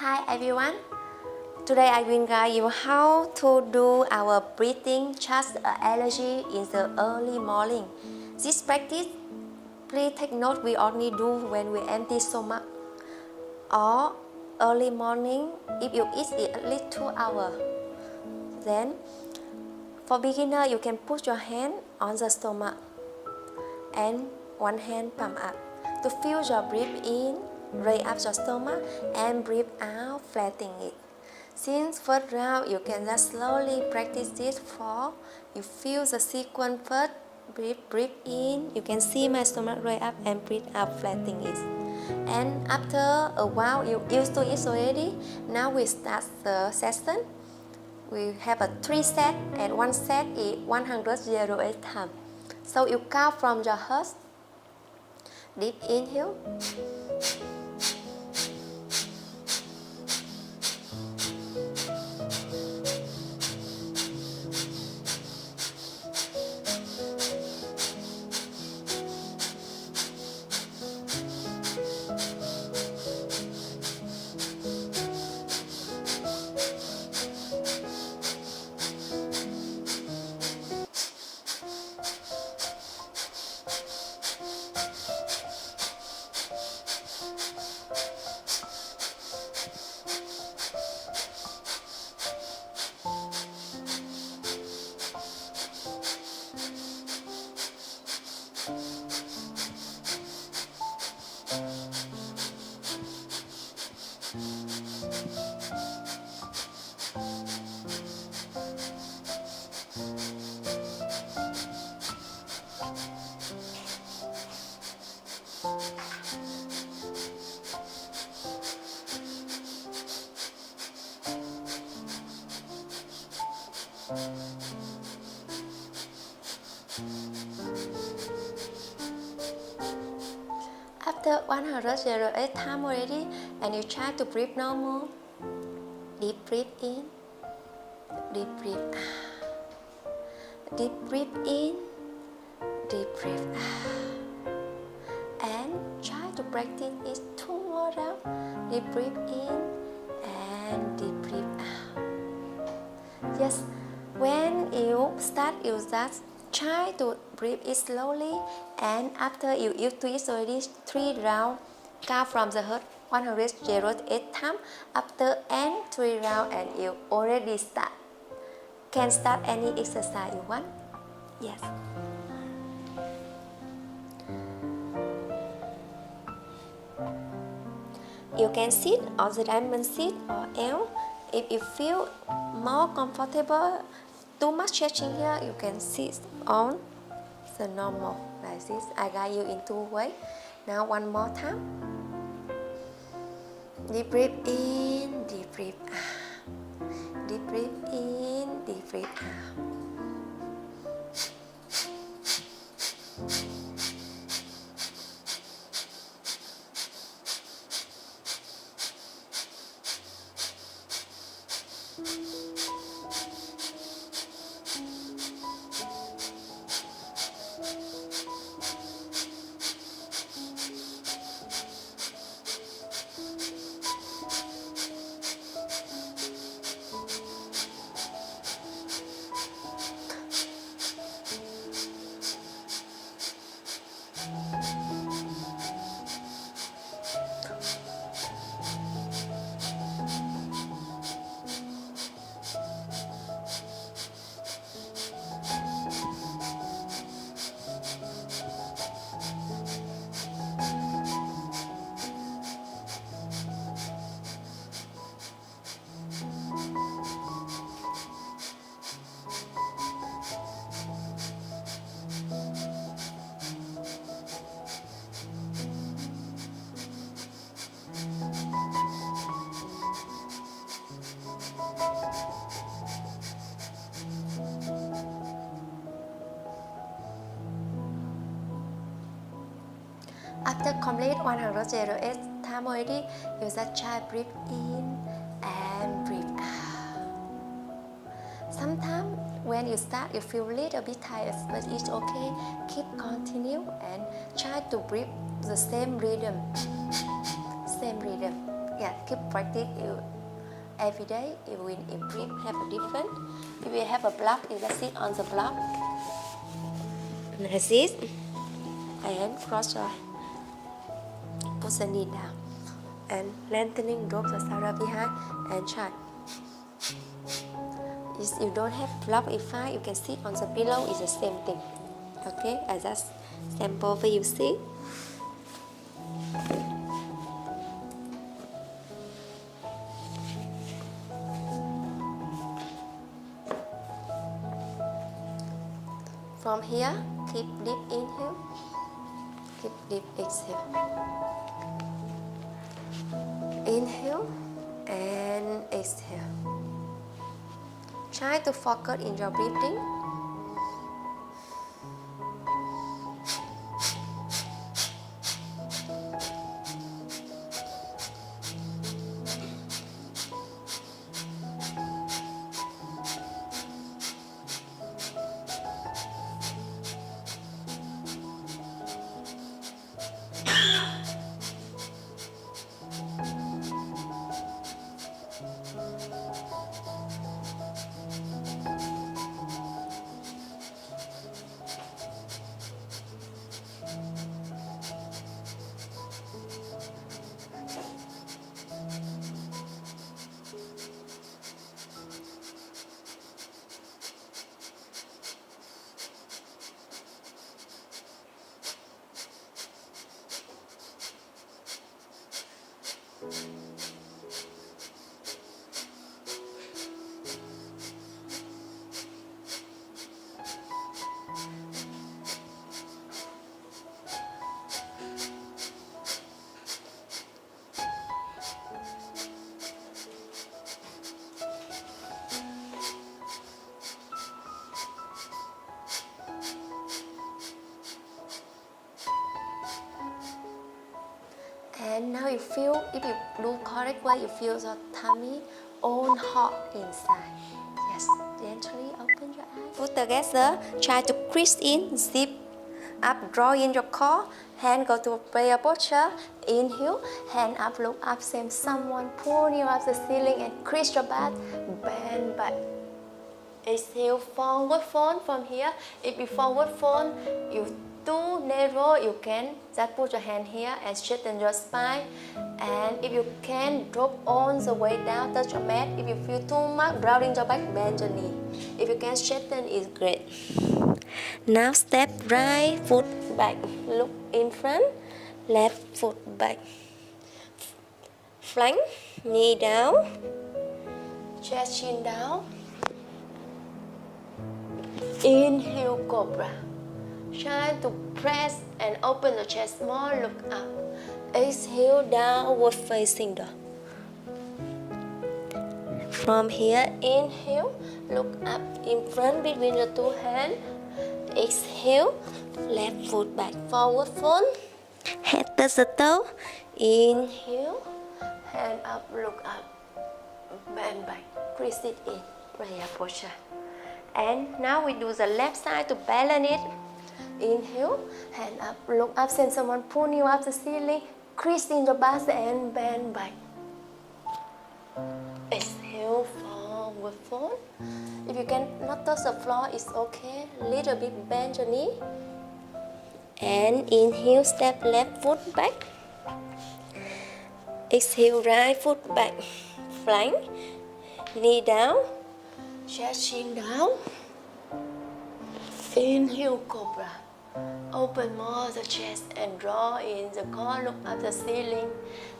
Hi everyone. Today I will guide you how to do our breathing chest allergy in the early morning. This practice, please take note, we only do when we empty stomach or early morning if you eat at least 2 hours. Then, for beginner, you can put your hand on the stomach and one hand palm up to feel your breathe in, raise up your stomach and breathe out, flattening it. Since first round, you can just slowly practice this for you feel the sequence first. Breathe in, you can see my stomach raise up and breathe out, flattening it. And after a while, you used to it already. Now we start the session. We have a 3 set and 1 set is 108 times. So you count from your heart. Deep inhale. After 108 times already, and you try to breathe normal. Deep breathe in, deep breathe out. Deep breathe in, deep breathe out. And try to practice it 2 more rounds. Deep breathe in and deep breathe out. Yes, when you start, you just try to breathe it slowly, and after you used to it already 3 rounds, count from the heart 108 times. After end 3 rounds and you already start. Can start any exercise you want. Yes. You can sit on the diamond seat or L. If you feel more comfortable, too much stretching here, you can sit on the normal like this. I guide you in 2 ways. Now one more time. Deep breathe in, deep breathe out. Deep breathe in, deep breathe out. After complete 108 times already, you just try breathe in and breathe out. Sometimes when you start, you feel a little bit tired, but it's okay. Keep continue and try to breathe the same rhythm. Same rhythm. Yeah, keep practice. Every day you will improve, have a different. If you have a block, you can sit on the block. Like this. And cross your, put the knee down. And lengthening, drop the shoulder behind and try. If you don't have block, it's fine. You can sit on the pillow, it's the same thing. Okay, I just sample for you see. From here, keep deep inhale, keep deep exhale. Inhale and exhale. Try to focus in your breathing. And now you feel, if you do correct way, you feel the tummy all hot inside. Yes, gently open your eyes. Put together, try to crease in, zip up, draw in your core. Hand go to prayer posture. Inhale, hand up, look up, same someone pull you up the ceiling and crease your back, bend back. Exhale, forward fold from here. If you forward fold, you too narrow, you can just put your hand here and straighten your spine. And if you can, drop all the way down, touch your mat. If you feel too much, rounding your back, bend your knee. If you can straighten, it's great. Now step right foot back, look in front, left foot back. Flank, knee down, chest chin down. Inhale, cobra. Try to press and open the chest more, look up. Exhale, downward facing dog. From here, inhale, look up in front between the two hands. Exhale, left foot back, forward fold. Head touch the toe. Inhale, hand up, look up. Bend back, crease it in, prayer posture. And now we do the left side to balance it. Inhale, hand up, look up, send someone pull you up the ceiling, crease in your back and bend back. Exhale, forward fold. If you can not touch the floor, it's okay. Little bit bend your knee. And inhale, step left foot back. Exhale, right foot back. Flank, knee down, chest chin down. Inhale, cobra. Open more the chest and draw in the core, look up the ceiling.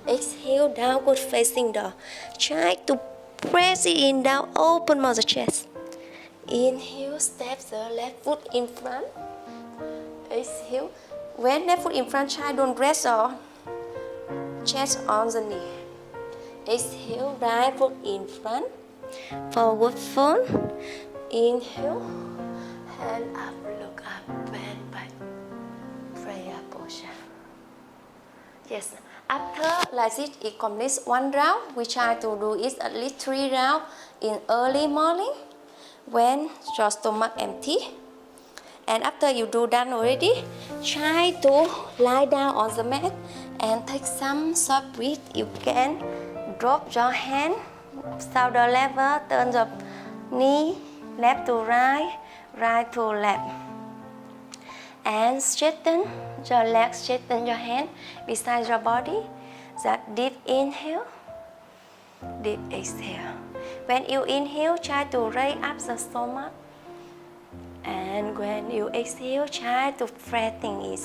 Exhale, downward facing dog. Try to press it in down, open more the chest. Inhale, step the left foot in front. Exhale, when left foot in front, try don't rest or chest on the knee. Exhale, right foot in front. Forward fold. Inhale, hand up, look up, bend back. Prayer posture. Yes, after like this, it completes one round. We try to do it at least 3 rounds in early morning when your stomach empty. And after you do done already, try to lie down on the mat and take some short breath. You can drop your hand, shoulder level, turn the knee left to right, right to left. And straighten your legs, straighten your hand beside your body. That deep inhale, deep exhale. When you inhale, try to raise up the stomach. And when you exhale, try to flatten it.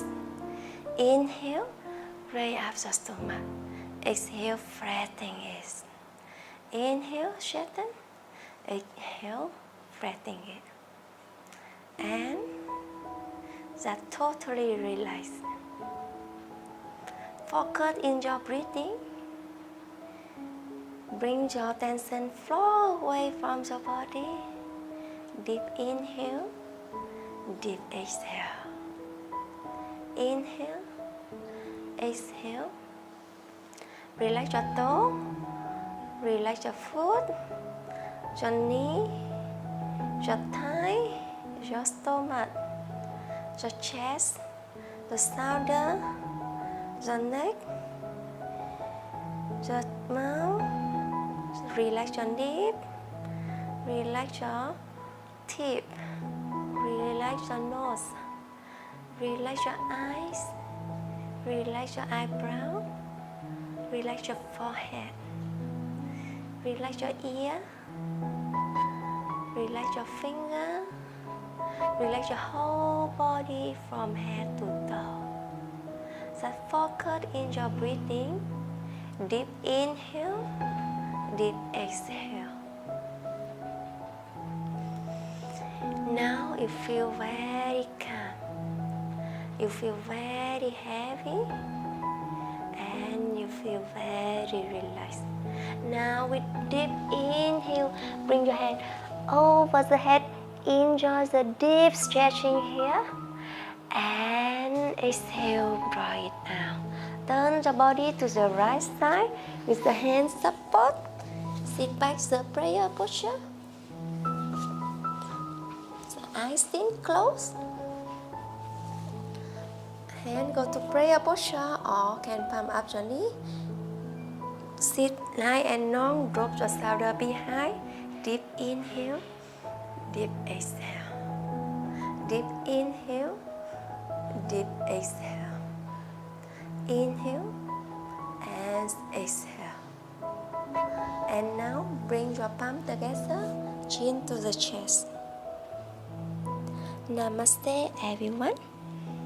Inhale, raise up the stomach. Exhale, flatten it. Inhale, straighten. Exhale, flatten it. And that totally relax. Focus in your breathing. Bring your tension flow away from your body. Deep inhale, deep exhale. Inhale, exhale. Relax your toe, relax your foot, your knee, your thigh, your stomach, your chest, the shoulder, your neck, your mouth. Relax your lip, relax your teeth, relax your nose, relax your eyes, relax your eyebrow, relax your forehead, relax your ear, relax your finger, relax your whole body from head to toe. Just focus in your breathing. Deep inhale, deep exhale. Now you feel very calm. You feel very heavy and you feel very relaxed. Now with deep inhale, bring your hand over the head. Enjoy the deep stretching here. And exhale, draw it out. Turn the body to the right side with the hands support. Sit back the prayer posture. The eyes still closed. Hand go to prayer posture or can palm up your knee. Sit nice and long, drop your shoulder behind. Deep inhale, deep exhale. Deep inhale, deep exhale. Inhale and exhale. And now bring your palm together, chin to the chest. Namaste everyone.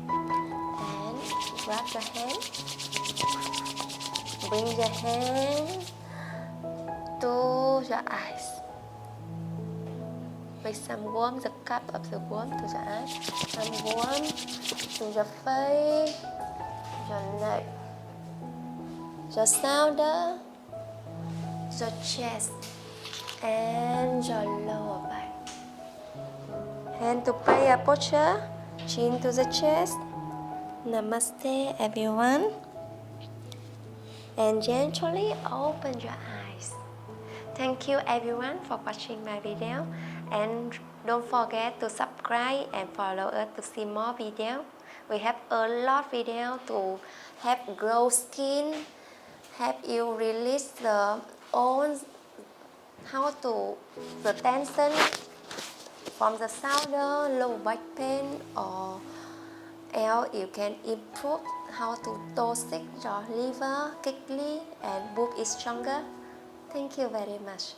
And grab your hand. Bring your hand to your eyes. With some warm, the cup of the warm to the eyes. Some warm to your face, your neck, your shoulder, your chest, and your lower back. Hand to prayer posture, chin to the chest. Namaste everyone. And gently open your eyes. Thank you everyone for watching my video. And don't forget to subscribe and follow us to see more videos. We have a lot of videos to help grow skin, help you release the old, how to the tension from the shoulder, low back pain, or else you can improve how to toxic your liver, kidney, and book is stronger. Thank you very much.